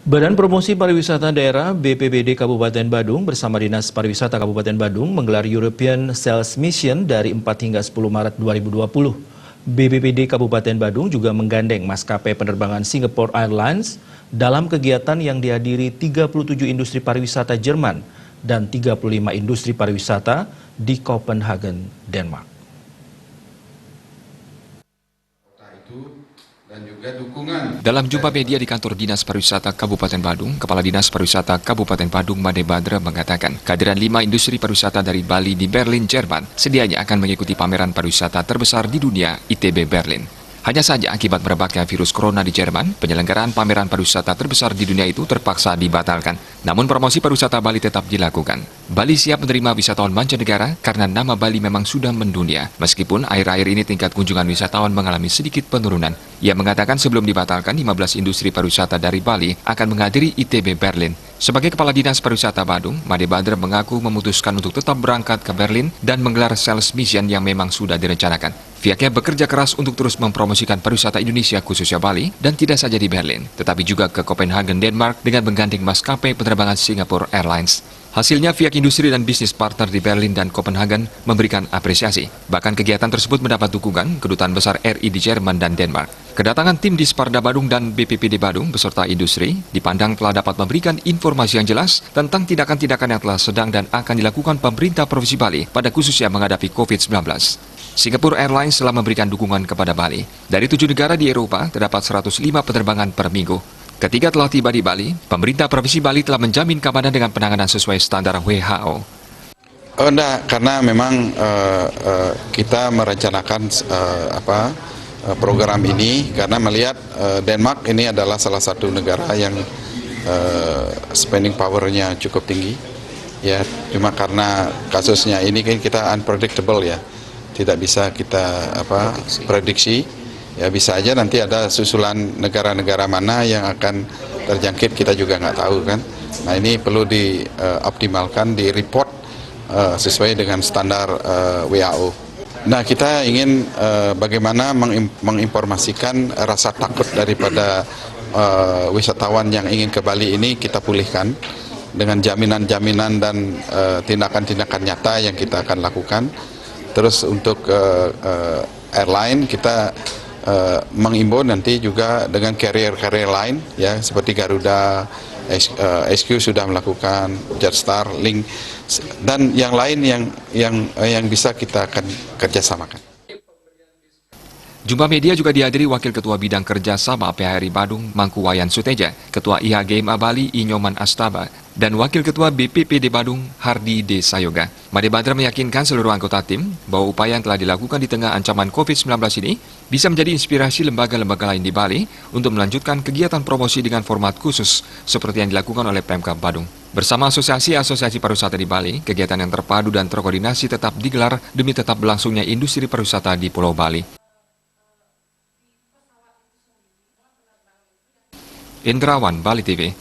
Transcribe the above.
Badan Promosi Pariwisata Daerah BPBD Kabupaten Badung bersama Dinas Pariwisata Kabupaten Badung menggelar European Sales Mission dari 4 hingga 10 Maret 2020. BPBD Kabupaten Badung juga menggandeng maskapai penerbangan Singapore Airlines dalam kegiatan yang dihadiri 37 industri pariwisata Jerman dan 35 industri pariwisata di Copenhagen, Denmark. Dalam jumpa media di kantor Dinas Pariwisata Kabupaten Badung, Kepala Dinas Pariwisata Kabupaten Badung Made Badra mengatakan kehadiran 5 industri pariwisata dari Bali di Berlin, Jerman sedianya akan mengikuti pameran pariwisata terbesar di dunia ITB Berlin. Hanya saja akibat merebaknya virus corona di Jerman, penyelenggaraan pameran pariwisata terbesar di dunia itu terpaksa dibatalkan. Namun promosi pariwisata Bali tetap dilakukan. Bali siap menerima wisatawan mancanegara karena nama Bali memang sudah mendunia. Meskipun akhir-akhir ini tingkat kunjungan wisatawan mengalami sedikit penurunan. Ia mengatakan sebelum dibatalkan 15 industri pariwisata dari Bali akan menghadiri ITB Berlin. Sebagai Kepala Dinas Pariwisata Badung, Made Badra mengaku memutuskan untuk tetap berangkat ke Berlin dan menggelar sales mission yang memang sudah direncanakan. Pihaknya bekerja keras untuk terus mempromosikan pariwisata Indonesia khususnya Bali dan tidak saja di Berlin, tetapi juga ke Copenhagen, Denmark dengan menggandeng maskapai penerbangan Singapore Airlines. Hasilnya, pihak industri dan bisnis partner di Berlin dan Copenhagen memberikan apresiasi. Bahkan kegiatan tersebut mendapat dukungan Kedutaan Besar RI di Jerman dan Denmark. Kedatangan tim Disparda Badung dan BPPD Badung beserta industri dipandang telah dapat memberikan informasi yang jelas tentang tindakan-tindakan yang telah sedang dan akan dilakukan pemerintah Provinsi Bali pada khususnya menghadapi COVID-19. Singapore Airlines telah memberikan dukungan kepada Bali. Dari 7 negara di Eropa, terdapat 105 penerbangan per minggu. Ketika telah tiba di Bali, pemerintah Provinsi Bali telah menjamin keamanan dengan penanganan sesuai standar WHO. Enggak, karena memang kita merencanakan program ini karena melihat Denmark ini adalah salah satu negara yang spending power-nya cukup tinggi. Ya, cuma karena kasusnya ini kan kita unpredictable ya, tidak bisa kita prediksi. Ya bisa aja nanti ada susulan negara-negara mana yang akan terjangkit, kita juga nggak tahu kan. Nah ini perlu dioptimalkan, di-report sesuai dengan standar WHO. Nah kita ingin bagaimana menginformasikan rasa takut daripada wisatawan yang ingin ke Bali ini kita pulihkan dengan jaminan-jaminan dan tindakan-tindakan nyata yang kita akan lakukan. Terus untuk airline kita mengimbau nanti juga dengan carrier lain ya seperti Garuda, SQ sudah melakukan, Jetstar, Link dan yang lain yang bisa kita akan kerjasamakan. Jumpa media juga dihadiri Wakil Ketua Bidang Kerjasama PHRI Badung Mangkuwayan Suteja, Ketua IHGMA Bali Inyoman Astaba, dan Wakil Ketua BPPD Badung Hardi D. Sayoga. Made Badra meyakinkan seluruh anggota tim bahwa upaya yang telah dilakukan di tengah ancaman COVID-19 ini bisa menjadi inspirasi lembaga-lembaga lain di Bali untuk melanjutkan kegiatan promosi dengan format khusus seperti yang dilakukan oleh Pemkab Badung. Bersama asosiasi-asosiasi pariwisata di Bali, kegiatan yang terpadu dan terkoordinasi tetap digelar demi tetap berlangsungnya industri pariwisata di Pulau Bali. Indrawan, Bali TV.